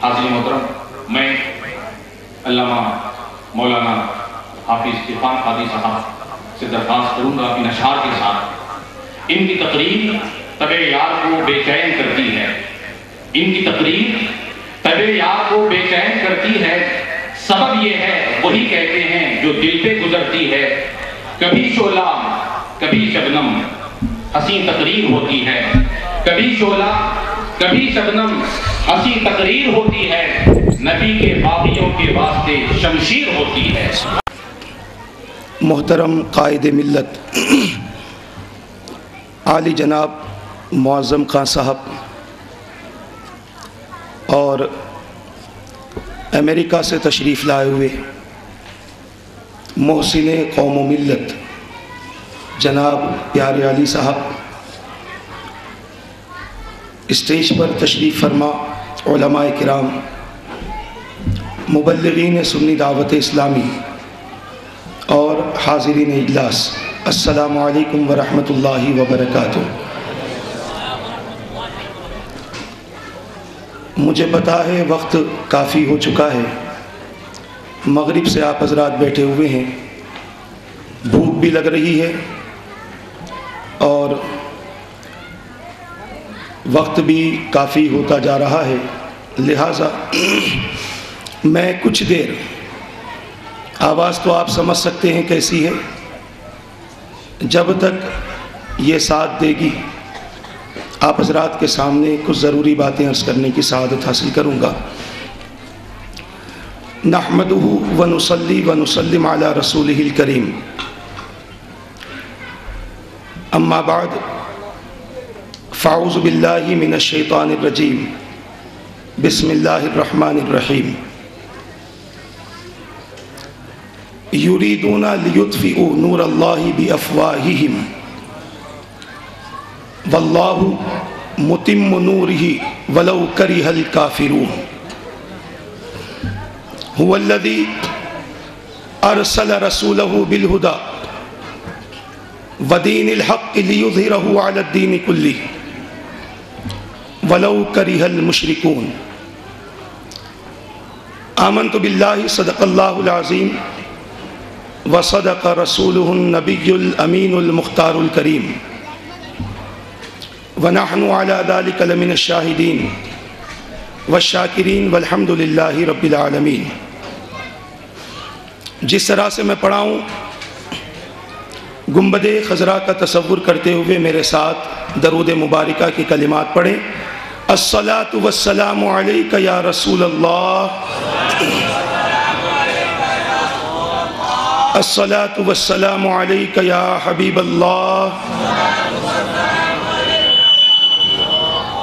حاضرین محترم، میں علامہ مولانا حافظ عرفان قادری صاحب سے درخواست کروں گا ان اشعار کے ساتھ۔ ان کی تقریر طبع یار کو بے چین کرتی ہے، ان کی تقریر طبع یار کو بے چین کرتی ہے، سبب یہ ہے وہی کہتے ہیں جو دل پہ گزرتی ہے، کبھی شعلہ کبھی شبنم حسین تقریر ہوتی ہے، کبھی شعلہ کبھی شبنم حسین تقریر ہوتی ہے، نبی کے باغیوں کے واسطے شمشیر ہوتی ہے۔ محترم قائد ملت عالی جناب معظم خان صاحب اور امریکہ سے تشریف لائے ہوئے محسن قوم و ملت جناب پیارے علی صاحب، اسٹیج پر تشریف فرما علماء کرام، مبلغین سنی دعوت اسلامی اور حاضرین اجلاس، السلام علیکم ورحمۃ اللہ وبرکاتہ۔ مجھے پتہ ہے وقت کافی ہو چکا ہے، مغرب سے آپ حضرات بیٹھے ہوئے ہیں، بھوک بھی لگ رہی ہے اور وقت بھی کافی ہوتا جا رہا ہے، لہٰذا میں کچھ دیر، آواز تو آپ سمجھ سکتے ہیں کیسی ہے، جب تک یہ ساتھ دے گی آپ حضرات کے سامنے کچھ ضروری باتیں عرض کرنے کی سعادت حاصل کروں گا۔ نحمدہ ونصلی ونسلم علی رسولہ الکریم، اما بعد فاعوذ باللہ من الشیطان الرجیم، بسم اللہ الرحمن الرحیم۔ یریدون لیطفئوا نور اللہ بافواہہم واللہ متم نورہ ولو کرہ الکافرون۔ هو الذی ارسل رسولہ بالہدی ودین الحق لیظہرہ علی الدین کلہ ولو کرہ المشرکون۔ آمنت باللہ صدق اللہ العظیم وصدق رسولہ النبی الامین المختار الکریم، ونحن علی ذلک لمن الشاہدین والشاکرین والحمد للہ رب العالمین۔ جس طرح سے میں پڑھا ہوں، گنبد خضرا کا تصور کرتے ہوئے میرے ساتھ درود مبارکہ کی کلمات پڑھیں۔ الصلاۃ والسلام علیک یا رسول اللہ، الصلاۃ والسلام علیک یا حبیب اللہ،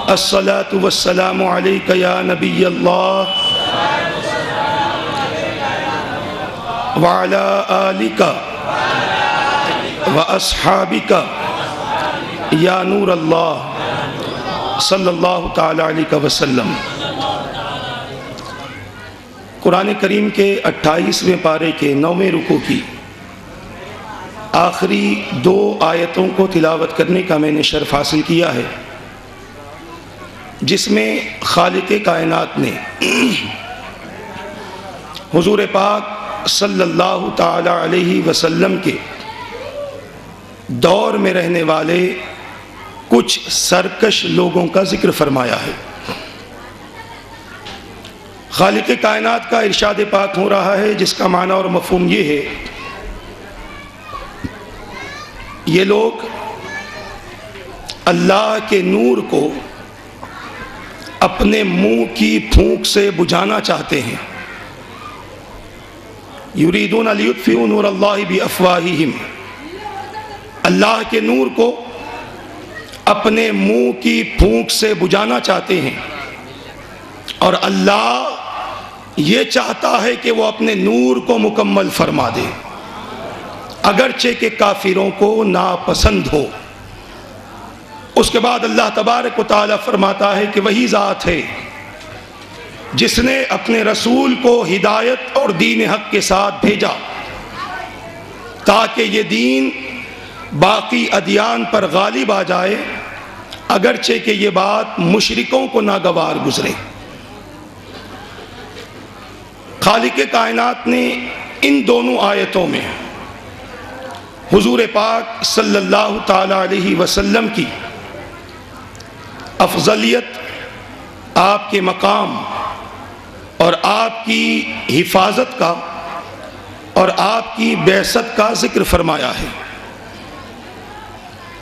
الصلاۃ والسلام علیک یا نبی اللہ، وعلی آلک واصحابک یا نور اللہ صلی اللہ تعالی علیہ وسلم۔ قرآن کریم کے 28ویں پارے کے 9ویں رکوع کی آخری 2 آیتوں کو تلاوت کرنے کا میں نے شرف حاصل کیا ہے، جس میں خالق کائنات نے حضور پاک صلی اللہ تعالی علیہ وسلم کے دور میں رہنے والے کچھ سرکش لوگوں کا ذکر فرمایا ہے۔ خالق کائنات کا ارشاد پاک ہو رہا ہے، جس کا معنی اور مفہوم یہ ہے، یہ لوگ اللہ کے نور کو اپنے منہ کی پھونک سے بجھانا چاہتے ہیں۔ یریدون لیطفئوا نور اللہ بافواہہم، اللہ کے نور کو اپنے منہ کی پھونک سے بجھانا چاہتے ہیں، اور اللہ یہ چاہتا ہے کہ وہ اپنے نور کو مکمل فرما دے، اگرچہ کہ کافروں کو ناپسند ہو۔ اس کے بعد اللہ تبارک و تعالی فرماتا ہے کہ وہی ذات ہے جس نے اپنے رسول کو ہدایت اور دین حق کے ساتھ بھیجا، تاکہ یہ دین باقی ادیان پر غالب آ جائے، اگرچہ کہ یہ بات مشرکوں کو ناگوار گزرے۔ خالق کائنات نے ان دونوں آیتوں میں حضور پاک صلی اللہ تعالی علیہ وسلم کی افضلیت، آپ کے مقام اور آپ کی حفاظت کا اور آپ کی بعثت کا ذکر فرمایا ہے۔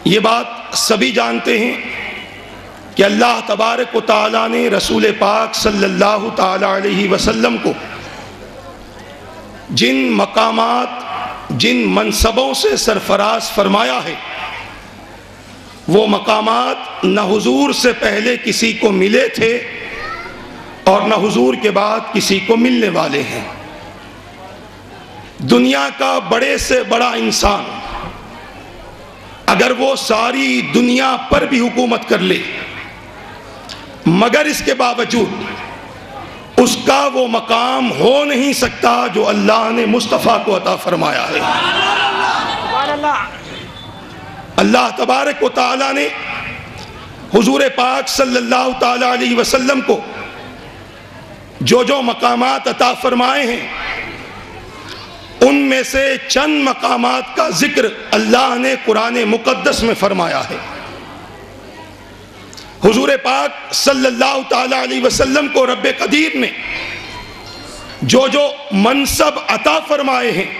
یہ بات سبھی جانتے ہیں کہ اللہ تبارک و تعالیٰ نے رسول پاک صلی اللہ تعالی علیہ وسلم کو جن مقامات، جن منصبوں سے سرفراز فرمایا ہے، وہ مقامات نہ حضور سے پہلے کسی کو ملے تھے اور نہ حضور کے بعد کسی کو ملنے والے ہیں۔ دنیا کا بڑے سے بڑا انسان اگر وہ ساری دنیا پر بھی حکومت کر لے، مگر اس کے باوجود اس کا وہ مقام ہو نہیں سکتا جو اللہ نے مصطفیٰ کو عطا فرمایا ہے۔ اللہ تبارک و تعالی نے حضور پاک صلی اللہ تعالی علیہ وسلم کو جو مقامات عطا فرمائے ہیں، ان میں سے چند مقامات کا ذکر اللہ نے قرآن مقدس میں فرمایا ہے۔ حضور پاک صلی اللہ تعالی علیہ وسلم کو رب قدیر نے جو منصب عطا فرمائے ہیں،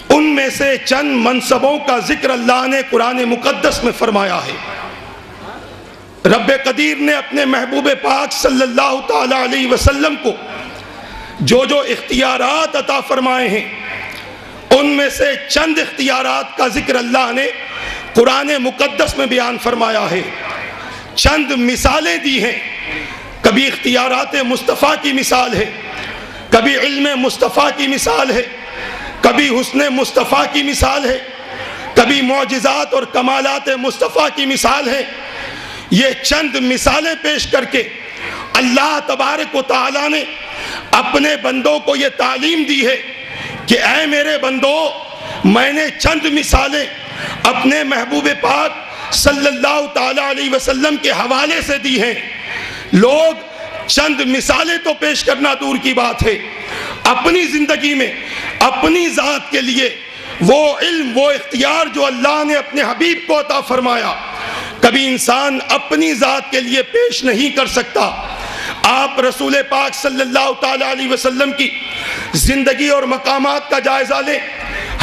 ان میں سے چند منصبوں کا ذکر اللہ نے قرآن مقدس میں فرمایا ہے۔ رب قدیر نے اپنے محبوب پاک صلی اللہ تعالی علیہ وسلم کو جو اختیارات عطا فرمائے ہیں، ان میں سے چند اختیارات کا ذکر اللہ نے قرآن مقدس میں بیان فرمایا ہے۔ چند مثالیں دی ہیں، کبھی اختیارات مصطفیٰ کی مثال ہے، کبھی علم مصطفیٰ کی مثال ہے، کبھی حسن مصطفیٰ کی مثال ہے، کبھی معجزات اور کمالات مصطفیٰ کی مثال ہے۔ یہ چند مثالیں پیش کر کے اللہ تبارک و تعالی نے اپنے بندوں کو یہ تعلیم دی ہے کہ اے میرے بندو، میں نے چند مثالیں اپنے محبوب پاک صلی اللہ تعالی علیہ وسلم کے حوالے سے دی ہیں۔ لوگ چند مثالیں تو پیش کرنا دور کی بات ہے، اپنی زندگی میں اپنی ذات کے لیے وہ علم، وہ اختیار جو اللہ نے اپنے حبیب کو عطا فرمایا، کبھی انسان اپنی ذات کے لیے پیش نہیں کر سکتا۔ آپ رسول پاک صلی اللہ تعالی علیہ وسلم کی زندگی اور مقامات کا جائزہ لیں۔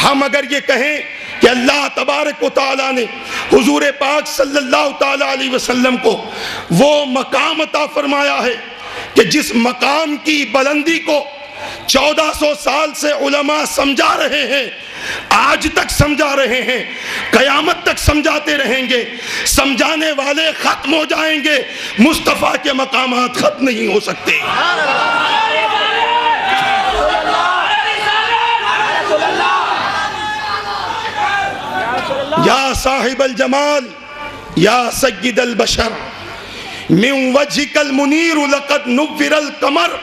ہم اگر یہ کہیں کہ اللہ تبارک و تعالی نے حضور پاک صلی اللہ تعالی علیہ وسلم کو وہ مقام عطا فرمایا ہے کہ جس مقام کی بلندی کو 1400 سال سے علماء سمجھا رہے ہیں، آج تک سمجھا رہے ہیں، قیامت تک سمجھاتے رہیں گے، سمجھانے والے ختم ہو جائیں گے، مصطفیٰ کے مقامات ختم نہیں ہو سکتے۔ یا صاحب الجمال یا سید البشر من وجهك المنیر لقد نور القمر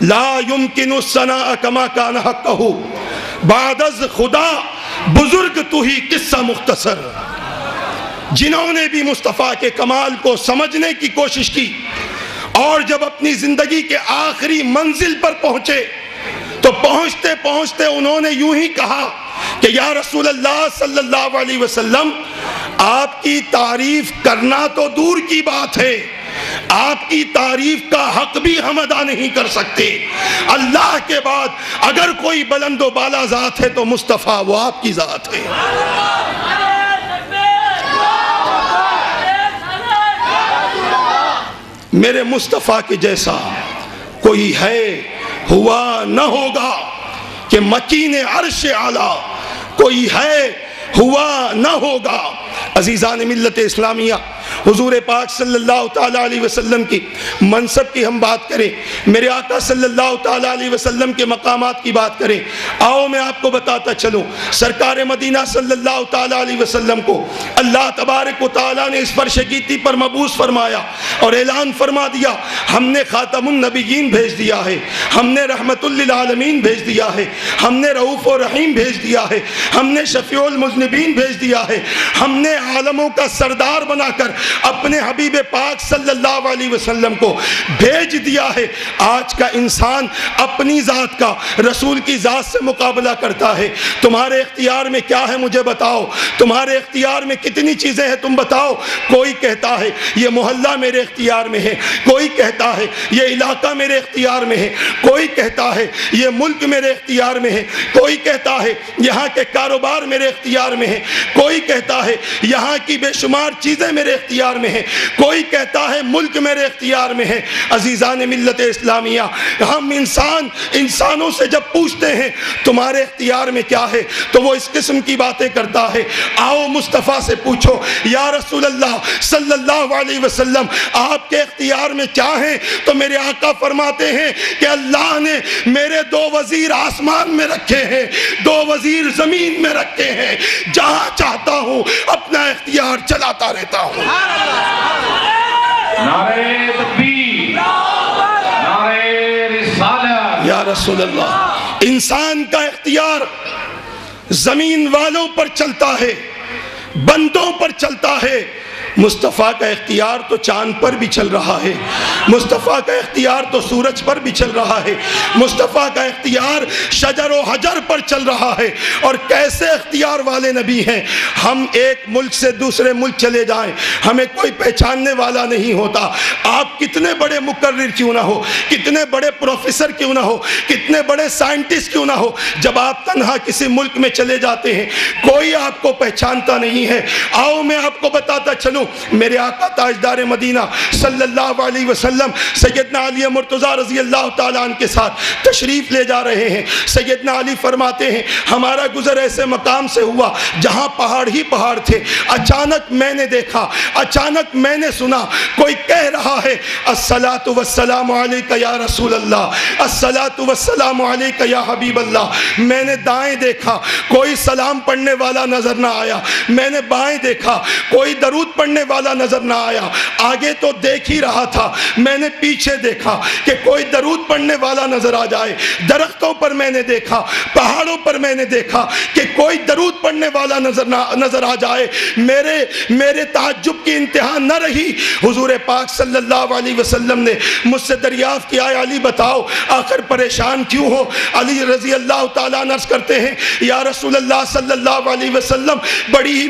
لا يمكن الثناء كما كان حقه بعد از خدا بزرگ تو ہی قصہ مختصر۔ جنہوں نے بھی مصطفیٰ کے کمال کو سمجھنے کی کوشش کی اور جب اپنی زندگی کے آخری منزل پر پہنچے تو پہنچتے پہنچتے انہوں نے یوں ہی کہا کہ یا رسول اللہ صلی اللہ علیہ وسلم، آپ کی تعریف کرنا تو دور کی بات ہے، آپ کی تعریف کا حق بھی ہم ادا نہیں کر سکتے۔ اللہ کے بعد اگر کوئی بلند و بالا ذات ہے تو مصطفیٰ وہ آپ کی ذات ہے۔ میرے مصطفیٰ کے جیسا کوئی ہے، ہوا نہ ہوگا کہ مکین عرش اعلیٰ، کوئی ہے ہوا نہ ہوگا۔ عزیزان ملت اسلامیہ، حضور پاک صلی اللہ تعالی علیہ وسلم کی منصب کی ہم بات کریں، میرے آقا صلی اللہ تعالی علیہ وسلم کے مقامات کی بات کریں، آؤ میں آپ کو بتاتا چلوں، سرکار مدینہ صلی اللہ تعالی علیہ وسلم کو اللہ تبارک و تعالی نے اس فرش گیتی پر مبعوث فرمایا اور اعلان فرما دیا، ہم نے خاتم النبیین بھیج دیا ہے، ہم نے رحمت للعالمین بھیج دیا ہے، ہم نے رؤوف و رحیم بھیج دیا ہے، ہم نے شفیع المذنبین بھیج دیا ہے، ہم نے عالموں کا سردار بنا کر اپنے حبیب پاک صلی اللہ علیہ وسلم کو بھیج دیا ہے۔ آج کا انسان اپنی ذات کا رسول کی ذات سے مقابلہ کرتا ہے۔ تمہارے اختیار میں کیا ہے مجھے بتاؤ، تمہارے اختیار میں کتنی چیزیں ہیں تم بتاؤ۔ کوئی کہتا ہے یہ محلہ میرے اختیار میں ہے، کوئی کہتا ہے یہ علاقہ میرے اختیار میں ہے، کوئی کہتا ہے یہ ملک میرے اختیار میں ہے، کوئی کہتا ہے یہاں کے کاروبار میرے اختیار میں ہے، کوئی کہتا ہے یہاں کی بے شمار چیزیں میرے اختیار میں ہیں، کوئی کہتا ہے ملک میرے اختیار میں ہے۔ عزیزان ملت اسلامیہ، ہم انسانوں سے جب پوچھتے ہیں تمہارے اختیار میں کیا ہے تو وہ اس قسم کی باتیں کرتا ہے۔ آؤ مصطفیٰ سے پوچھو یا رسول اللہ صلی اللہ علیہ وسلم آپ کے اختیار میں کیا ہے، تو میرے آقا فرماتے ہیں کہ اللہ نے میرے 2 وزیر آسمان میں رکھے ہیں، 2 وزیر زمین میں رکھے ہیں، جہاں چاہتا ہوں اپنا اختیار چلاتا رہتا ہوں۔ نعرہ تکبیر، نعرہ رسالت۔ یا رسول اللہ، انسان کا اختیار زمین والوں پر چلتا ہے، بندوں پر چلتا ہے۔ مصطفیٰ کا اختیار تو چاند پر بھی چل رہا ہے، مصطفیٰ کا اختیار تو سورج پر بھی چل رہا ہے، مصطفیٰ کا اختیار شجر و حجر پر چل رہا ہے۔ اور کیسے اختیار والے نبی ہیں، ہم ایک ملک سے دوسرے ملک چلے جائیں ہمیں کوئی پہچاننے والا نہیں ہوتا۔ آپ کتنے بڑے مقرر کیوں نہ ہو، کتنے بڑے پروفیسر کیوں نہ ہو، کتنے بڑے سائنٹسٹ کیوں نہ ہو، جب آپ تنہا کسی ملک میں چلے جاتے ہیں کوئی آپ کو پہچانتا نہیں ہے۔ آؤ میں آپ کو بتاتا چلوں، میرے آقا تاجدار مدینہ صلی اللہ علیہ وسلم سیدنا علی مرتضیٰ رضی اللہ تعالیٰ عنہ کے ساتھ تشریف لے جا رہے ہیں۔ سیدنا علی فرماتے ہیں ہمارا گزر ایسے مقام سے ہوا جہاں پہاڑ ہی پہاڑ تھے، اچانک میں نے دیکھا، اچانک میں نے سنا کوئی کہہ رہا ہے الصلاۃ والسلام علیک یا رسول اللہ، الصلاۃ والسلام علیک یا حبیب اللہ۔ میں نے دائیں دیکھا، کوئی سلام پڑھنے والا نظر نہ آیا، میں نے بائیں دیکھا، کوئی درود پڑھنے والا نظر نہ آیا۔ آگے تو دیکھ ہی رہا تھا، میں نے پیچھے دیکھا کہ کوئی درود پڑھنے والا نظر آ جائے۔ درختوں پر میں نے دیکھا، پہاڑوں پر میں نے دیکھا کہ کوئی درود پڑھنے والا نظر آ جائے۔ میرے تعجب کی انتہا نہ رہی۔ حضور پاک صلی اللہ علیہ وسلم نے مجھ سے دریافت کیا علی بتاؤ آخر پریشان کیوں ہو؟ علی رضی اللہ تعالیٰ عرض کرتے ہیں یا رسول اللہ صلی اللہ علیہ وسلم بڑی ہی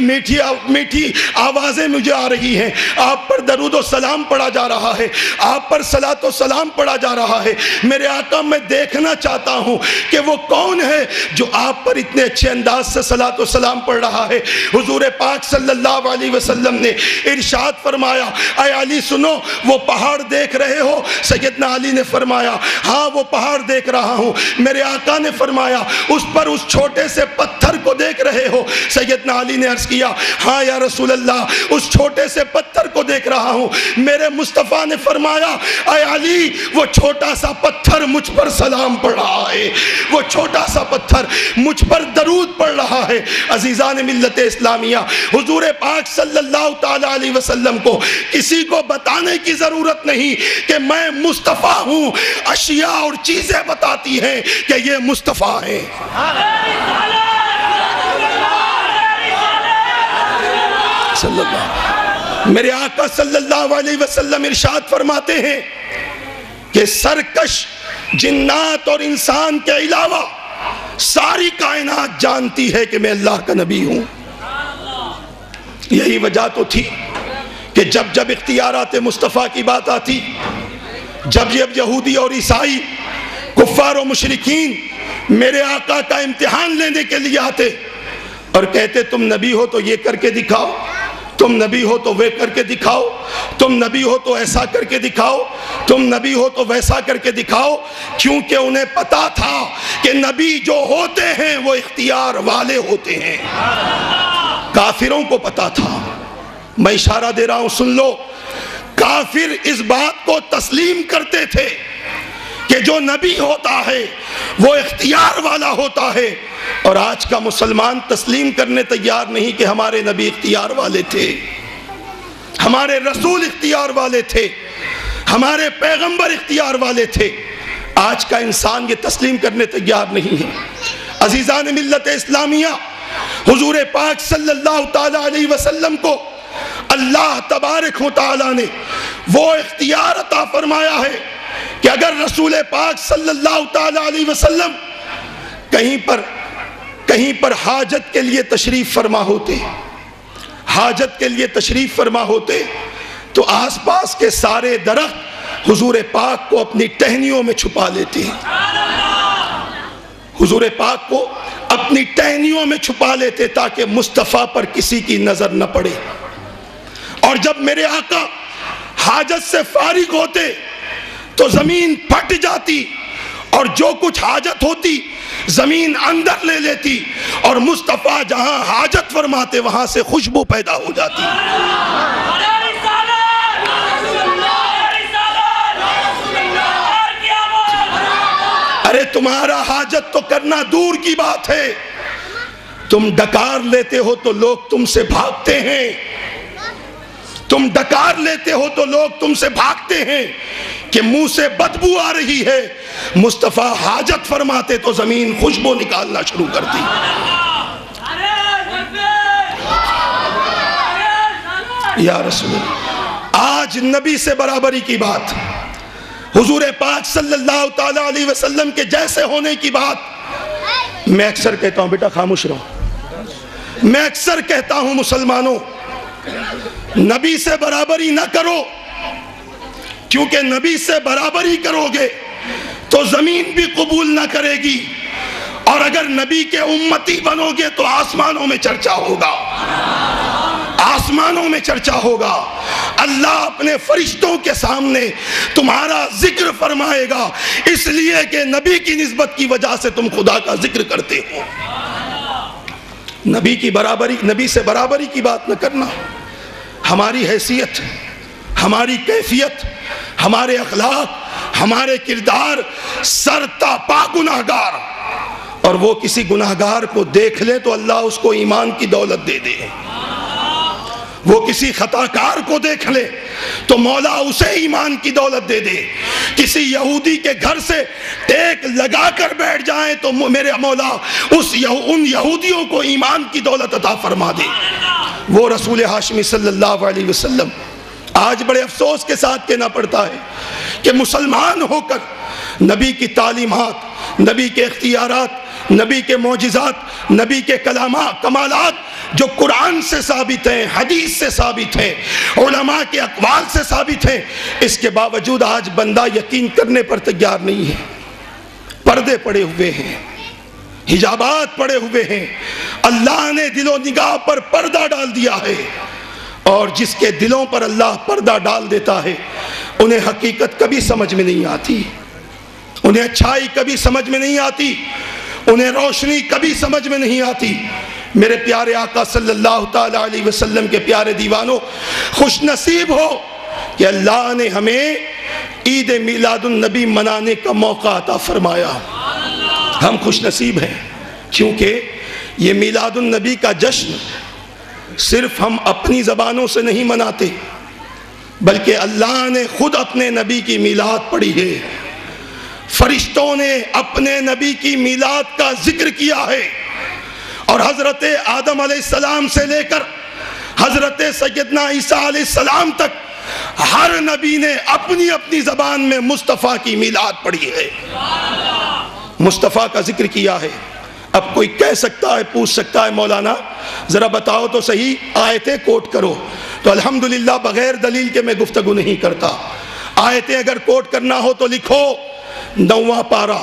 میٹھی آوازیں مجھے آ رہی ہیں، آپ پر درود و سلام پڑھا جا رہا ہے، آپ پر صلاۃ و سلام پڑھا جا رہا ہے۔ میرے آقا میں دیکھنا چاہتا ہوں کہ وہ کون ہے جو آپ پر اتنے اچھے انداز سے صلاۃ و سلام پڑھ رہا ہے۔ حضور پاک صلی اللہ علیہ وسلم نے ارشاد فرمایا اے علی سنو، وہ پہاڑ دیکھ رہے ہو؟ سیدنا علی نے فرمایا ہاں وہ پہاڑ دیکھ رہا ہوں۔ میرے آقا نے فرمایا اس پر اس چھوٹے سے پتھر کو دیکھ رہے ہو؟ سیدنا علی نے عرض کیا ہاں یا رسول اللہ اس چھوٹے سے پتھر کو دیکھ رہا ہوں۔ میرے مصطفیٰ نے فرمایا اے علی وہ چھوٹا سا پتھر مجھ پر سلام پڑھ رہا ہے، وہ چھوٹا سا پتھر مجھ پر درود پڑھ رہا ہے۔ عزیزان ملت اسلامیہ، حضور پاک صلی اللہ تعالیٰ علیہ وسلم کو کسی کو بتانے کی ضرورت نہیں کہ میں مصطفیٰ ہوں، اشیاء اور چیزیں بتاتی ہیں کہ یہ مصطفیٰ ہیں۔ صلی اللہ میرے آقا صلی اللہ علیہ وسلم ارشاد فرماتے ہیں کہ سرکش جنات اور انسان کے علاوہ ساری کائنات جانتی ہے کہ میں اللہ کا نبی ہوں۔ یہی وجہ تو تھی کہ جب اختیارات مصطفیٰ کی بات آتی، جب یہودی اور عیسائی کفار و مشرکین میرے آقا کا امتحان لینے کے لیے آتے اور کہتے تم نبی ہو تو یہ کر کے دکھاؤ، تم نبی ہو تو وہ کر کے دکھاؤ، تم نبی ہو تو ایسا کر کے دکھاؤ، تم نبی ہو تو ویسا کر کے دکھاؤ، کیونکہ انہیں پتا تھا کہ نبی جو ہوتے ہیں وہ اختیار والے ہوتے ہیں۔ کافروں کو پتا تھا، میں اشارہ دے رہا ہوں سن لو، کافر اس بات کو تسلیم کرتے تھے کہ جو نبی ہوتا ہے وہ اختیار والا ہوتا ہے، اور آج کا مسلمان تسلیم کرنے تیار نہیں کہ ہمارے نبی اختیار والے تھے، ہمارے رسول اختیار والے تھے، ہمارے پیغمبر اختیار والے تھے۔ آج کا انسان یہ تسلیم کرنے تیار نہیں ہے۔ عزیزان ملت اسلامیہ، حضور پاک صلی اللہ تعالیٰ علیہ وسلم کو اللہ تبارک و تعالیٰ نے وہ اختیار عطا فرمایا ہے کہ اگر رسول پاک صلی اللہ تعالیٰ علیہ وسلم کہیں پر حاجت کے لیے تشریف فرما ہوتے تو آس پاس کے سارے درخت حضور پاک کو اپنی ٹہنیوں میں چھپا لیتے حضور پاک کو اپنی ٹہنیوں میں چھپا لیتے تاکہ مصطفیٰ پر کسی کی نظر نہ پڑے۔ اور جب میرے آقا حاجت سے فارغ ہوتے تو زمین پھٹ جاتی اور جو کچھ حاجت ہوتی زمین اندر لے لیتی، اور مصطفیٰ جہاں حاجت فرماتے وہاں سے خوشبو پیدا ہو جاتی۔ ارے تمہارا حاجت تو کرنا دور کی بات ہے، تم ڈکار لیتے ہو تو لوگ تم سے بھاگتے ہیں، کہ منہ سے بدبو آ رہی ہے۔ مصطفیٰ حاجت فرماتے تو زمین خوشبو نکالنا شروع کرتی۔ یا رسول اللہ، آج نبی سے برابری کی بات، حضور پاک صلی اللہ تعالیٰ علیہ وسلم کے جیسے ہونے کی بات، میں اکثر کہتا ہوں بیٹا خاموش رہو، میں اکثر کہتا ہوں مسلمانوں، نبی سے برابری نہ کرو، کیونکہ نبی سے برابری کرو گے تو زمین بھی قبول نہ کرے گی، اور اگر نبی کے امتی بنو گے تو آسمانوں میں چرچا ہوگا، آسمانوں میں چرچا ہوگا۔ اللہ اپنے فرشتوں کے سامنے تمہارا ذکر فرمائے گا، اس لیے کہ نبی کی نسبت کی وجہ سے تم خدا کا ذکر کرتے ہو۔ نبی سے برابری کی بات نہ کرنا، ہماری حیثیت، ہماری کیفیت، ہمارے اخلاق، ہمارے کردار سرتا پا گناہگار، اور وہ کسی گناہگار کو دیکھ لے تو اللہ اس کو ایمان کی دولت دے دے، وہ کسی خطاکار کو دیکھ لے تو مولا اسے ایمان کی دولت دے دے، کسی یہودی کے گھر سے ٹیک لگا کر بیٹھ جائیں تو میرے مولا ان یہودیوں کو ایمان کی دولت عطا فرما دے۔ وہ رسول ہاشمی صلی اللہ علیہ وسلم، آج بڑے افسوس کے ساتھ کہنا پڑتا ہے کہ مسلمان ہو کر نبی کی تعلیمات، نبی کے اختیارات، نبی کے معجزات، نبی کے کمالات جو قرآن سے ثابت ہیں، حدیث سے ثابت ہیں، علماء کے اقوال سے ثابت ہیں، اس کے باوجود آج بندہ یقین کرنے پر تیار نہیں ہے۔ پردے پڑے ہوئے ہیں، حجابات پڑے ہوئے ہیں، اللہ نے دل و نگاہ پر پردہ ڈال دیا ہے، اور جس کے دلوں پر اللہ پردہ ڈال دیتا ہے انہیں حقیقت کبھی سمجھ میں نہیں آتی، انہیں اچھائی کبھی سمجھ میں نہیں آتی، انہیں روشنی کبھی سمجھ میں نہیں آتی۔ میرے پیارے آقا صلی اللہ تعالیٰ علیہ وسلم کے پیارے دیوانوں، خوش نصیب ہو کہ اللہ نے ہمیں عید میلاد النبی منانے کا موقع عطا فرمایا۔ ہم خوش نصیب ہیں کیونکہ یہ میلاد النبی کا جشن صرف ہم اپنی زبانوں سے نہیں مناتے، بلکہ اللہ نے خود اپنے نبی کی میلاد پڑھی ہے، فرشتوں نے اپنے نبی کی میلاد کا ذکر کیا ہے، اور حضرت آدم علیہ السلام سے لے کر حضرت سیدنا عیسیٰ علیہ السلام تک ہر نبی نے اپنی اپنی زبان میں مصطفیٰ کی میلاد پڑھی ہے، مصطفیٰ کا ذکر کیا ہے۔ اب کوئی کہہ سکتا ہے، پوچھ سکتا ہے مولانا ذرا بتاؤ تو صحیح آیتیں کوٹ کرو، تو الحمدللہ بغیر دلیل کے میں گفتگو نہیں کرتا۔ آیتیں اگر کوٹ کرنا ہو تو لکھو 9واں پارہ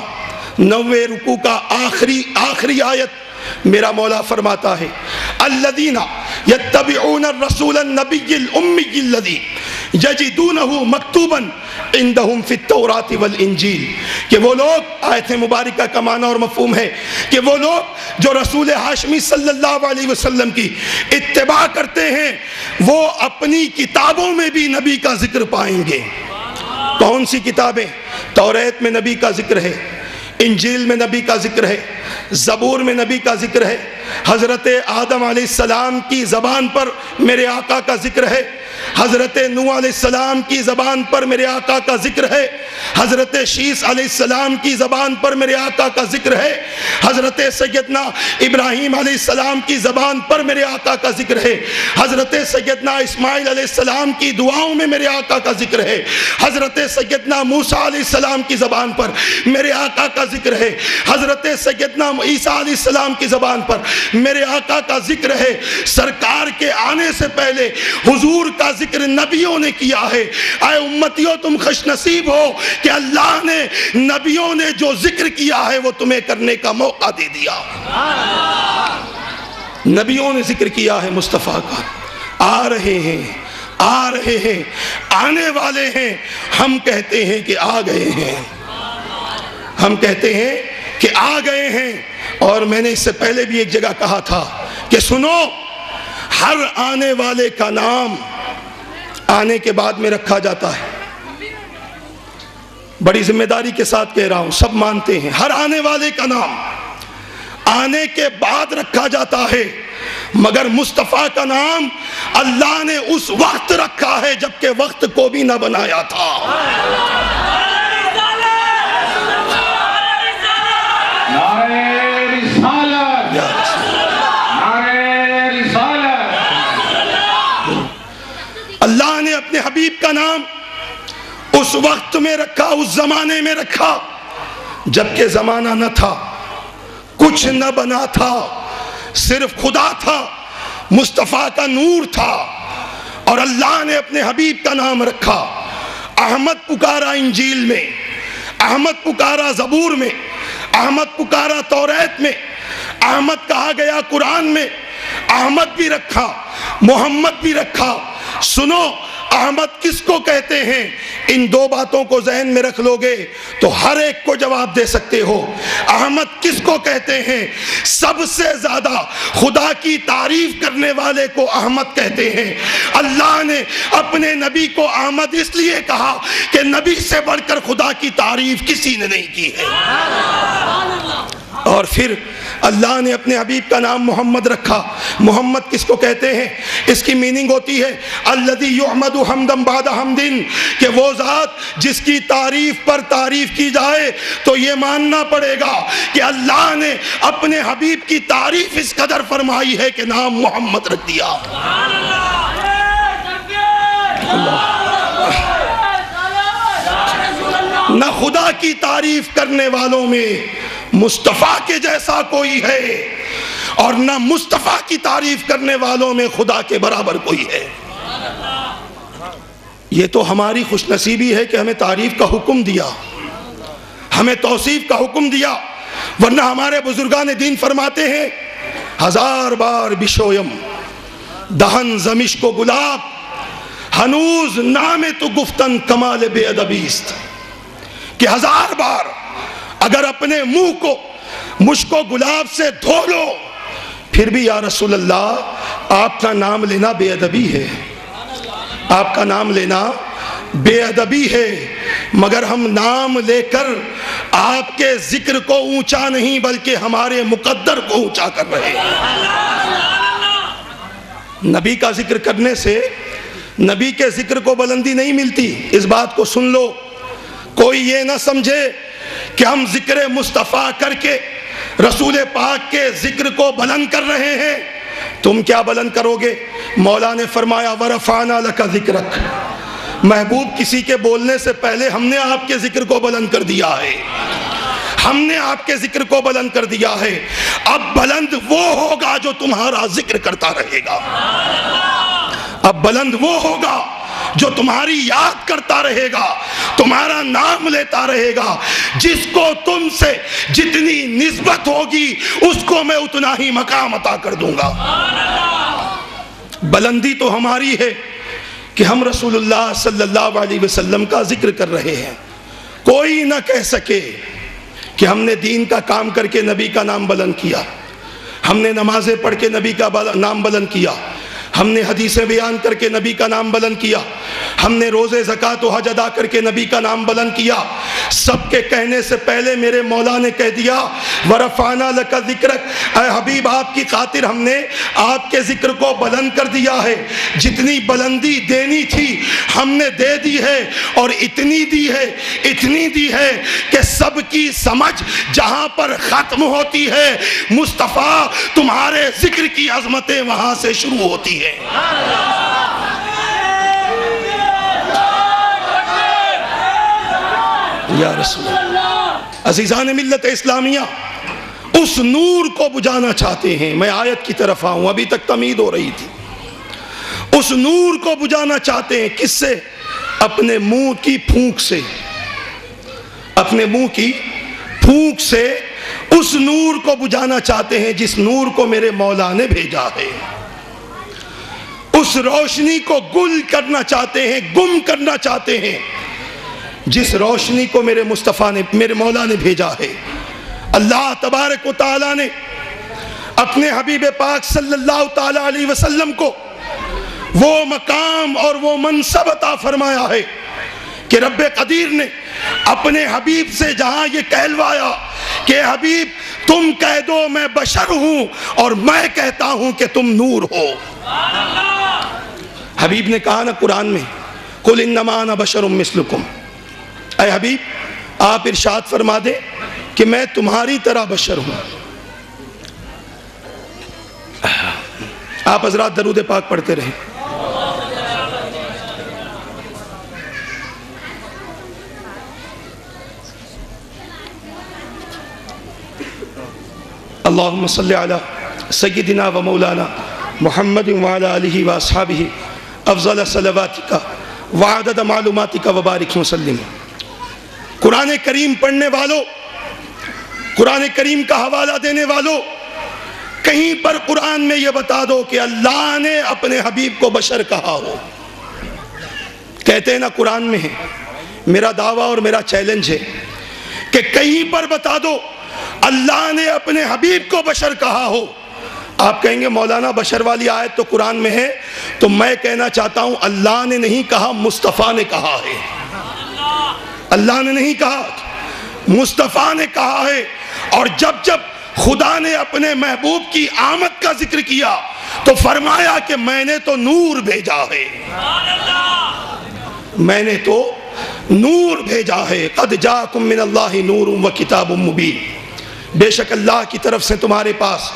9ویں رکوع کا آخری آیت، میرا مولا فرماتا ہے الذین یتبعون الرسول النبی الامی الذی یجدونہ مکتوبا عندہم فی التوراۃ والانجیل، کہ وہ لوگ، آیت مبارکہ کا معنی اور مفہوم ہے کہ وہ لوگ جو رسول ہاشمی صلی اللہ علیہ وسلم کی اتباع کرتے ہیں وہ اپنی کتابوں میں بھی نبی کا ذکر پائیں گے۔ کون سی کتابیں؟ توریت میں نبی کا ذکر ہے، انجیل میں نبی کا ذکر ہے، زبور میں نبی کا ذکر ہے، حضرت آدم علیہ السلام کی زبان پر میرے آقا کا ذکر ہے، حضرت نوح علیہ السلام کی زبان پر میرے آقا کا ذکر ہے، حضرت شیس علیہ السلام کی زبان پر میرے آقا کا ذکر ہے، حضرت سیدنا ابراہیم علیہ السلام کی زبان پر میرے آقا کا ذکر ہے، حضرت سیدنا اسماعیل علیہ السلام کی دعاؤں میں میرے آقا کا ذکر ہے، حضرت سیدنا موسیٰ علیہ السلام کی زبان پر میرے آقا کا ذکر ہے، حضرت سیدنا عیسیٰ علیہ السلام کی زبان پر میرے آقا کا ذکر ہے۔ سرکار کے آنے سے پہلے حضور کا ذکر نبیوں نے کیا ہے۔ اے امتیوں، تم خوش نصیب ہو کہ اللہ نے نبیوں نے جو ذکر کیا ہے وہ تمہیں کرنے کا موقع دے دیا۔ نبیوں نے ذکر کیا ہے مصطفیٰ کا، آ رہے ہیں، آ رہے ہیں، آنے والے ہیں، ہم کہتے ہیں کہ آ گئے ہیں، ہم کہتے ہیں کہ آ گئے ہیں۔ اور میں نے اس سے پہلے بھی ایک جگہ کہا تھا کہ سنو، ہر آنے والے کا نام آنے کے بعد میں رکھا جاتا ہے۔ بڑی ذمہ داری کے ساتھ کہہ رہا ہوں، سب مانتے ہیں ہر آنے والے کا نام آنے کے بعد رکھا جاتا ہے، مگر مصطفیٰ کا نام اللہ نے اس وقت رکھا ہے جبکہ وقت کو بھی نہ بنایا تھا۔ اللہ نے اپنے حبیب کا نام اس وقت میں رکھا، اس زمانے میں رکھا جبکہ زمانہ نہ تھا، کچھ نہ بنا تھا، صرف خدا تھا، مصطفیٰ کا نور تھا، اور اللہ نے اپنے حبیب کا نام رکھا۔ احمد پکارا انجیل میں، احمد پکارا زبور میں، احمد پکارا توریت میں، احمد کہا گیا قرآن میں، احمد بھی رکھا، محمد بھی رکھا۔ سنو، احمد کس کو کہتے ہیں؟ ان دو باتوں کو ذہن میں رکھ لو گے تو ہر ایک کو جواب دے سکتے ہو۔ احمد کس کو کہتے ہیں؟ سب سے زیادہ خدا کی تعریف کرنے والے کو احمد کہتے ہیں۔ اللہ نے اپنے نبی کو احمد اس لیے کہا کہ نبی سے بڑھ کر خدا کی تعریف کسی نے نہیں کی ہے۔ اور پھر اللہ نے اپنے حبیب کا نام محمد رکھا۔ محمد کس کو کہتے ہیں؟ اس کی میننگ ہوتی ہے الذی یحمد حمدا بعد حمد، کہ وہ ذات جس کی تعریف پر تعریف کی جائے تو یہ ماننا پڑے گا کہ اللہ نے اپنے حبیب کی تعریف اس قدر فرمائی ہے کہ نام محمد رکھ دیا۔ نہ خدا کی تعریف کرنے والوں میں مصطفیٰ کے جیسا کوئی ہے، اور نہ مصطفیٰ کی تعریف کرنے والوں میں خدا کے برابر کوئی ہے۔ یہ تو ہماری خوش نصیبی ہے کہ ہمیں تعریف کا حکم دیا، ہمیں توصیف کا حکم دیا، ورنہ ہمارے بزرگان دین فرماتے ہیں ہزار بار بشویم دہن زمش کو گلاب ہنوز نام تو گفتن کمال بے ادبیست، کہ ہزار بار اگر اپنے منہ کو مشک و گلاب سے دھو لو پھر بھی یا رسول اللہ آپ کا نام لینا بے ادبی ہے، آپ کا نام لینا بے ادبی ہے، مگر ہم نام لے کر آپ کے ذکر کو اونچا نہیں بلکہ ہمارے مقدر کو اونچا کر رہے ہیں۔ نبی کا ذکر کرنے سے نبی کے ذکر کو بلندی نہیں ملتی، اس بات کو سن لو۔ کوئی یہ نہ سمجھے کہ ہم ذکر مصطفیٰ کر کے رسول پاک کے ذکر کو بلند کر رہے ہیں۔ تم کیا بلند کرو گے؟ مولا نے فرمایا وَرَفَعْنَا لَكَ ذِكْرَكَ، محبوب کسی کے بولنے سے پہلے ہم نے آپ کے ذکر کو بلند کر دیا ہے، ہم نے آپ کے ذکر کو بلند کر دیا ہے۔ اب بلند وہ ہوگا جو تمہارا ذکر کرتا رہے گا، اب بلند وہ ہوگا جو تمہاری یاد کرتا رہے گا، تمہارا نام لیتا رہے گا۔ جس کو تم سے جتنی نسبت ہوگی اس کو میں اتنا ہی مقام عطا کر دوں گا۔ بلندی تو ہماری ہے کہ ہم رسول اللہ صلی اللہ علیہ وسلم کا ذکر کر رہے ہیں۔ کوئی نہ کہہ سکے کہ ہم نے دین کا کام کر کے نبی کا نام بلند کیا، ہم نے نمازیں پڑھ کے نبی کا نام بلند کیا، ہم نے حدیثیں بیان کر کے نبی کا نام بلند کیا، ہم نے روزے زکات و حج ادا کر کے نبی کا نام بلند کیا، سب کے کہنے سے پہلے میرے مولا نے کہہ دیا ورفعنا لک ذکرک، اے حبیب آپ کی خاطر ہم نے آپ کے ذکر کو بلند کر دیا ہے، جتنی بلندی دینی تھی ہم نے دے دی ہے، اور اتنی دی ہے کہ سب کی سمجھ جہاں پر ختم ہوتی ہے مصطفیٰ تمہارے ذکر کی عظمتیں وہاں سے شروع ہوتی ہیں۔ یا رسول اللہ، عزیزان ملت اسلامیہ، اس نور کو بجھانا چاہتے ہیں۔ میں آیت کی طرف آؤں، ابھی تک تمہید ہو رہی تھی۔ اس نور کو بجھانا چاہتے ہیں کس سے؟ اپنے منہ کی پھونک سے، اپنے منہ کی پھونک سے اس نور کو بجھانا چاہتے ہیں جس نور کو میرے مولا نے بھیجا ہے۔ اس روشنی کو گل کرنا چاہتے ہیں، گم کرنا چاہتے ہیں جس روشنی کو میرے مصطفیٰ نے، میرے مولا نے بھیجا ہے۔ اللہ تبارک و تعالیٰ نے اپنے حبیب پاک صلی اللہ تعالیٰ علیہ وسلم کو وہ مقام اور وہ منصب عطا فرمایا ہے کہ رب قدیر نے اپنے حبیب سے جہاں یہ کہلوایا کہ حبیب تم کہہ دو میں بشر ہوں اور میں کہتا ہوں کہ تم نور ہو۔ حبیب نے کہا نا قرآن میں قل انما انا بشر مثلکم، اے حبیب آپ ارشاد فرما دیں کہ میں تمہاری طرح بشر ہوں۔ آپ حضرات درود پاک پڑھتے رہیں۔ اللہم صلی علی سیدنا و مولانا محمد وعلی آلہ و اصحابہ افضل صلواتک وعدد معلوماتک وبارک وسلم۔ قرآن کریم پڑھنے والوں، قرآن کریم کا حوالہ دینے والوں، کہیں پر قرآن میں یہ بتا دو کہ اللہ نے اپنے حبیب کو بشر کہا ہو۔ کہتے ہیں نا قرآن میں ہے، میرا دعویٰ اور میرا چیلنج ہے کہ کہیں پر بتا دو اللہ نے اپنے حبیب کو بشر کہا ہو۔ آپ کہیں گے مولانا بشر والی آیت تو قرآن میں ہے، تو میں کہنا چاہتا ہوں اللہ نے نہیں کہا، مصطفیٰ نے کہا ہے۔ اللہ نے نہیں کہا، مصطفیٰ نے کہا ہے۔ اور جب خدا نے اپنے محبوب کی آمد کا ذکر کیا تو فرمایا کہ میں نے تو نور بھیجا ہے، میں نے تو نور بھیجا ہے۔ قد جاءکم من اللہ نور و کتاب مبین، بے شک اللہ کی طرف سے تمہارے پاس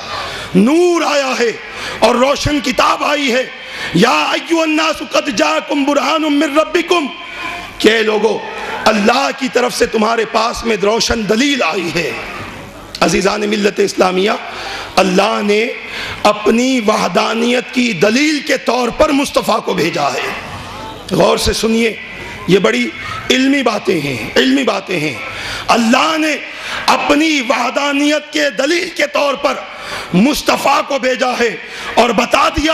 نور آیا ہے اور روشن کتاب آئی ہے۔ یا ایھا الناس قد جاءکم برہان من ربکم، کہ لوگو اللہ کی طرف سے تمہارے پاس میں روشن دلیل آئی ہے۔ عزیزان ملت اسلامیہ، اللہ نے اپنی وحدانیت کی دلیل کے طور پر مصطفیٰ کو بھیجا ہے۔ غور سے سنیے، یہ بڑی علمی باتیں ہیں۔ اللہ نے اپنی وحدانیت کے دلیل کے طور پر مصطفیٰ کو بھیجا ہے اور بتا دیا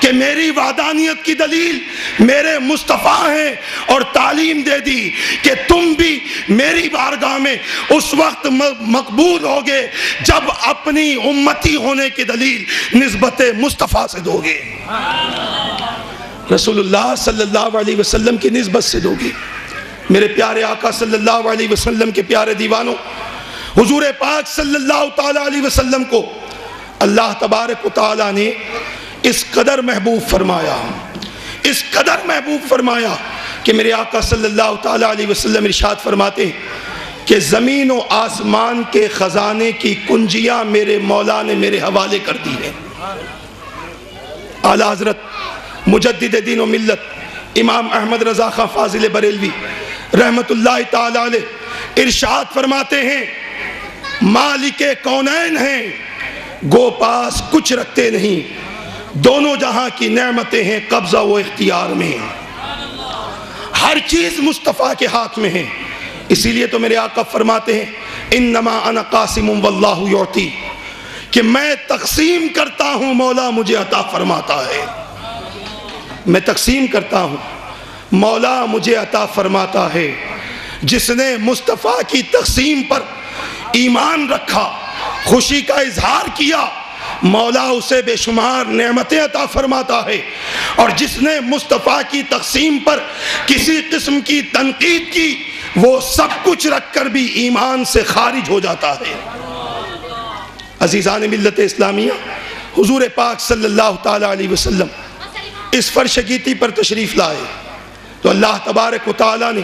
کہ میری وحدانیت کی دلیل میرے مصطفیٰ ہیں، اور تعلیم دے دی کہ تم بھی میری بارگاہ میں اس وقت مقبول ہوگے جب اپنی امتی ہونے کی دلیل نسبت مصطفیٰ سے دو گے، رسول اللہ صلی اللہ علیہ وسلم کی نسبت سے دو گے۔ میرے پیارے آقا صلی اللہ علیہ وسلم کے پیارے دیوانوں، حضور پاک صلی اللہ تعالیٰ علیہ وسلم کو اللہ تبارک و تعالیٰ نے اس قدر محبوب فرمایا کہ میرے آقا صلی اللہ تعالیٰ علیہ وسلم ارشاد فرماتے ہیں کہ زمین و آسمان کے خزانے کی کنجیاں میرے مولا نے میرے حوالے کر دی ہیں۔ اعلیٰ حضرت مجدد دین و ملت امام احمد رضا خان فاضل بریلوی رحمت اللہ تعالیٰ علیہ ارشاد فرماتے ہیں مالک کونین ہیں، گو پاس کچھ رکھتے نہیں، دونوں جہاں کی نعمتیں ہیں قبضہ و اختیار میں، ہر چیز مصطفیٰ کے ہاتھ میں ہے۔ اسی لیے تو میرے آقا فرماتے ہیں انما انا قاسم واللہ یعطی، کہ میں تقسیم کرتا ہوں مولا مجھے عطا فرماتا ہے، میں تقسیم کرتا ہوں مولا مجھے عطا فرماتا ہے۔ جس نے مصطفیٰ کی تقسیم پر ایمان رکھا، خوشی کا اظہار کیا، مولا اسے بے شمار نعمتیں عطا فرماتا ہے، اور جس نے مصطفیٰ کی تقسیم پر کسی قسم کی تنقید کی وہ سب کچھ رکھ کر بھی ایمان سے خارج ہو جاتا ہے۔ عزیزان ملت اسلامیہ، حضور پاک صلی اللہ تعالیٰ علیہ وسلم اس فرش گیتی پر تشریف لائے تو اللہ تبارک و تعالیٰ نے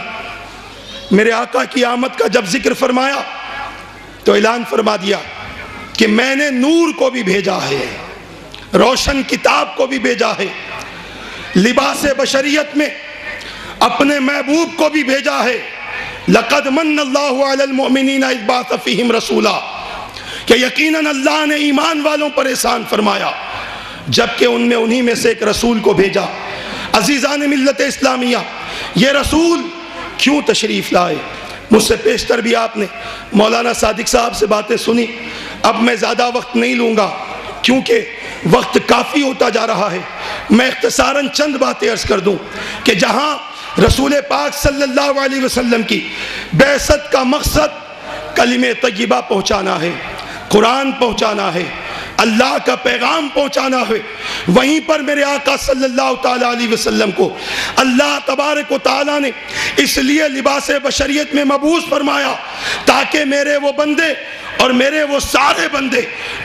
میرے آقا کی آمد کا جب ذکر فرمایا تو اعلان فرما دیا کہ میں نے نور کو بھی بھیجا ہے، روشن کتاب کو بھی بھیجا ہے، لباس بشریت میں اپنے محبوب کو بھی بھیجا ہے۔ لَقَدْ مَنَّ اللَّهُ عَلَى الْمُؤْمِنِينَ إِذْ بَعَثَ فِيهِمْ رَسُولًا، کہ یقیناً اللہ نے ایمان والوں پر احسان فرمایا جبکہ ان میں انہی میں سے ایک رسول کو بھیجا۔ عزیزان ملت اسلامیہ، یہ رسول کیوں تشریف لائے؟ مجھ سے پیشتر بھی آپ نے مولانا صادق صاحب سے باتیں سنی، اب میں زیادہ وقت نہیں لوں گا کیونکہ وقت کافی ہوتا جا رہا ہے۔ میں اختصاراً چند باتیں عرض کر دوں کہ جہاں رسول پاک صلی اللہ علیہ وسلم کی بعثت کا مقصد کلمہ طیبہ پہنچانا ہے، قرآن پہنچانا ہے، اللہ کا پیغام پہنچانا ہے، وہیں پر میرے آقا صلی اللہ تعالیٰ علیہ وسلم کو اللہ تبارک و تعالیٰ نے اس لیے لباس بشریت میں مبعوث فرمایا تاکہ میرے وہ بندے اور میرے وہ سارے بندے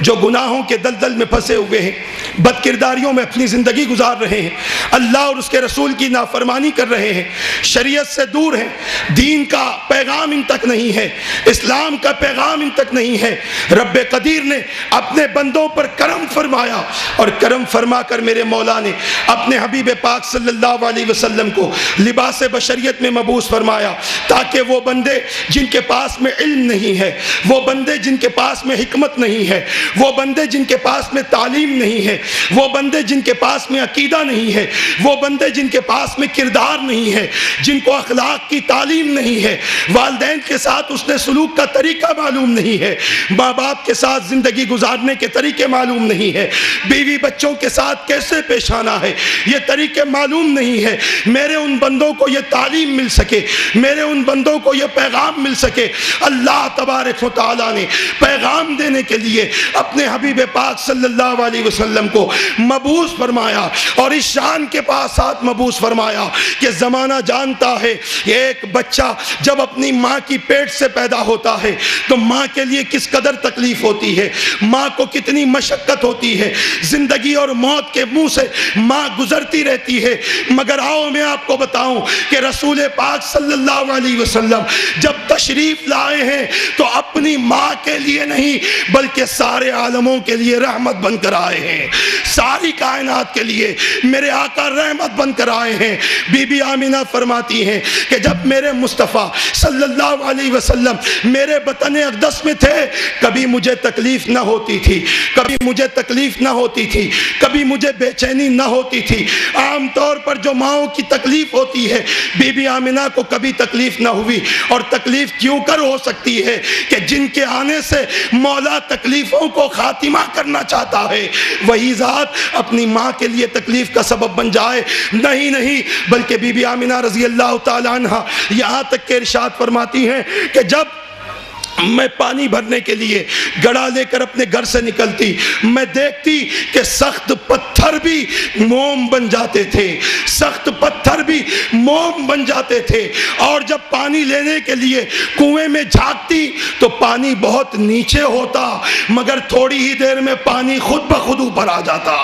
جو گناہوں کے دلدل میں پھنسے ہوئے ہیں، بد کرداریوں میں اپنی زندگی گزار رہے ہیں، اللہ اور اس کے رسول کی نافرمانی کر رہے ہیں، شریعت سے دور ہیں، دین کا پیغام ان تک نہیں ہے، اسلام کا پیغام ان تک نہیں ہے، رب قدیر نے اپنے بندوں پر کرم فرمایا اور کرم فرما کر میرے مولا نے اپنے حبیب پاک صلی اللہ علیہ وسلم کو لباس بشریت میں مبعوث فرمایا تاکہ وہ بندے جن کے پاس میں علم نہیں ہے، وہ بندے جن کے پاس میں حکمت نہیں ہے، وہ بندے جن کے پاس میں تعلیم نہیں ہے، وہ بندے جن کے پاس میں عقیدہ نہیں ہے، وہ بندے جن کے پاس میں کردار نہیں ہے، جن کو اخلاق کی تعلیم نہیں ہے، والدین کے ساتھ اس نے سلوک کا طریقہ معلوم نہیں ہے، ماں باپ کے ساتھ زندگی گزارنے کے طریقے معلوم نہیں ہے، بیوی بچوں کے ساتھ کیسے پیش آنا ہے یہ طریقے معلوم نہیں ہے، میرے ان بندوں کو یہ تعلیم مل سکے، میرے ان بندوں کو یہ پیغام مل سکے، اللہ تبارک و تعالیٰ نے پیغام دینے کے لیے اپنے حبیب پاک صلی اللہ علیہ وسلم کو مبعوث فرمایا اور اس شان کے پاس ساتھ مبعوث فرمایا کہ زمانہ جانتا ہے یہ ایک بچہ جب اپنی ماں کی پیٹ سے پیدا ہوتا ہے تو ماں کے لیے کس قدر تکلیف ہوتی ہے، ماں کو کتنی مشقت ہوتی ہے، زندگی اور موت کے منہ سے ماں گزرتی رہتی ہے، مگر آؤ میں آپ کو بتاؤں کہ رسول پاک صلی اللہ علیہ وسلم جب تشریف لائے ہیں تو اپنی ماں کے لیے نہیں بلکہ سارے عالموں کے لیے رحمت بن کر آئے ہیں، ساری کائنات کے لیے میرے آقا رحمت بن کر آئے ہیں۔ بی بی آمینہ فرماتی ہیں کہ جب میرے مصطفیٰ صلی اللہ علیہ وسلم میرے بطن اقدس میں تھے کبھی مجھے تکلیف نہ ہوتی تھی، کبھی مجھے تکلیف نہ ہوتی تھی، کبھی مجھے بے چینی نہ ہوتی تھی۔ عام طور پر جو ماؤں کی تکلیف ہوتی ہے بی بی آمینہ کو کبھی تکلیف نہ ہوئی، اور تکلیف کیوں کر ہو سکتی ہے کہ جن کے آنے سے مولا تکلیفوں کو خاتمہ کرنا چاہتا ہے وہی ذات اپنی ماں کے لیے تکلیف کا سبب بن جائے، نہیں بلکہ بی بی آمینہ رضی اللہ تعالیٰ عنہ یہاں تک کہ ارشاد فرماتی ہیں کہ جب میں پانی بھرنے کے لیے گڑا لے کر اپنے گھر سے نکلتی میں دیکھتی کہ سخت پتھر بھی موم بن جاتے تھے، سخت پتھر بھی موم بن جاتے تھے، اور جب پانی لینے کے لیے کنویں میں جھانکتی تو پانی بہت نیچے ہوتا مگر تھوڑی ہی دیر میں پانی خود بخود اوپر آ جاتا،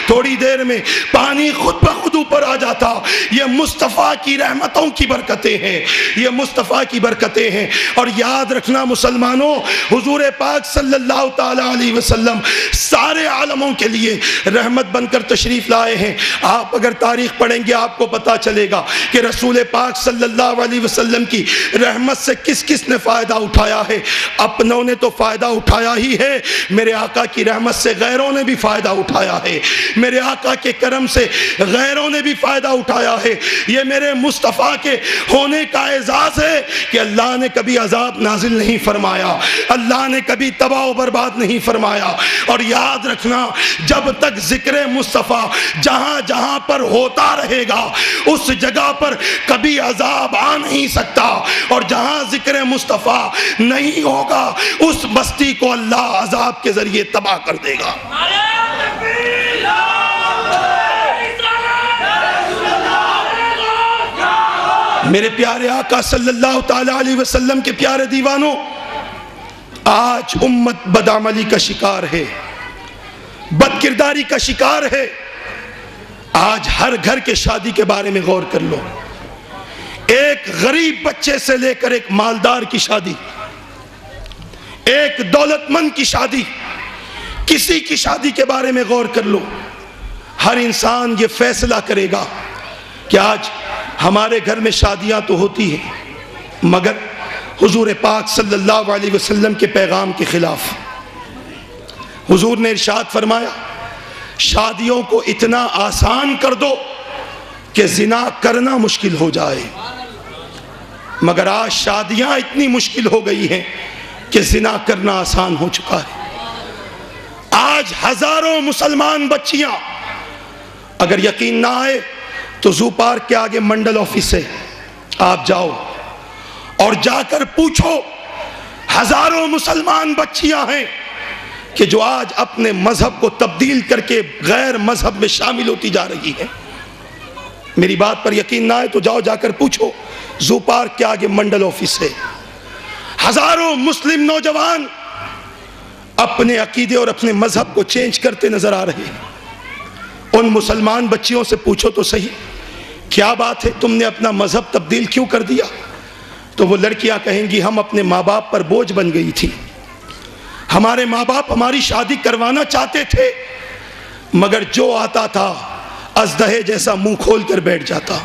تھوڑی دیر میں پانی خود بخود اوپر آ جاتا۔ یہ مصطفیٰ کی رحمتوں کی برکتیں ہیں، یہ مصطفیٰ کی برکتیں ہیں۔ اور یاد رکھنا مسلمانوں، حضور پاک صلی اللہ تعالیٰ علیہ وسلم سارے عالموں کے لیے رحمت بن کر تشریف لائے ہیں۔ آپ اگر تاریخ پڑھیں گے آپ کو پتا چلے گا کہ رسول پاک صلی اللہ علیہ وسلم کی رحمت سے کس کس نے فائدہ اٹھایا ہے۔ اپنوں نے تو فائدہ اٹھایا ہی ہے، میرے آقا کی رحمت سے غیروں نے بھی فائدہ اٹھایا ہے، میرے آقا کے کرم سے غیروں نے بھی فائدہ اٹھایا ہے۔ یہ میرے مصطفیٰ کے ہونے کا اعزاز ہے کہ اللہ نے کبھی عذاب نازل نہیں فرمایا, اللہ نے کبھی تباہ و برباد نہیں فرمایا. اور یاد رکھنا, جب تک ذکر مصطفیٰ جہاں جہاں پر ہوتا رہے گا اس جگہ پر کبھی عذاب آ نہیں سکتا, اور جہاں ذکر مصطفیٰ نہیں ہوگا اس بستی کو اللہ عذاب کے ذریعے تباہ کر دے گا. میرے پیارے آقا صلی اللہ تعالی علیہ وسلم کے پیارے دیوانوں, آج امت بدعملی کا شکار ہے, بد کرداری کا شکار ہے. آج ہر گھر کے شادی کے بارے میں غور کر لو, ایک غریب بچے سے لے کر ایک مالدار کی شادی, ایک دولت مند کی شادی, کسی کی شادی کے بارے میں غور کر لو. ہر انسان یہ فیصلہ کرے گا کہ آج ہمارے گھر میں شادیاں تو ہوتی ہیں مگر حضور پاک صلی اللہ علیہ وسلم کے پیغام کے خلاف. حضور نے ارشاد فرمایا, شادیوں کو اتنا آسان کر دو کہ زنا کرنا مشکل ہو جائے. مگر آج شادیاں اتنی مشکل ہو گئی ہیں کہ زنا کرنا آسان ہو چکا ہے. آج ہزاروں مسلمان بچیاں, اگر یقین نہ آئے تو زو پارک کے آگے منڈل آفس ہے, آپ جاؤ اور جا کر پوچھو, ہزاروں مسلمان بچیاں ہیں کہ جو آج اپنے مذہب کو تبدیل کر کے غیر مذہب میں شامل ہوتی جا رہی ہیں. میری بات پر یقین نہ آئے تو جاؤ, جا کر پوچھو, زو پارک کے آگے منڈل آفس ہے. ہزاروں مسلم نوجوان اپنے عقیدے اور اپنے مذہب کو چینج کرتے نظر آ رہے ہیں. ان مسلمان بچیوں سے پوچھو تو صحیح, کیا بات ہے, تم نے اپنا مذہب تبدیل کیوں کر دیا؟ تو وہ لڑکیاں کہیں گی, ہم اپنے ماں باپ پر بوجھ بن گئی تھی, ہمارے ماں باپ ہماری شادی کروانا چاہتے تھے مگر جو آتا تھا ازدہے جیسا منہ کھول کر بیٹھ جاتا,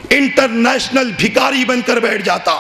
انٹرنیشنل بھکاری بن کر بیٹھ جاتا.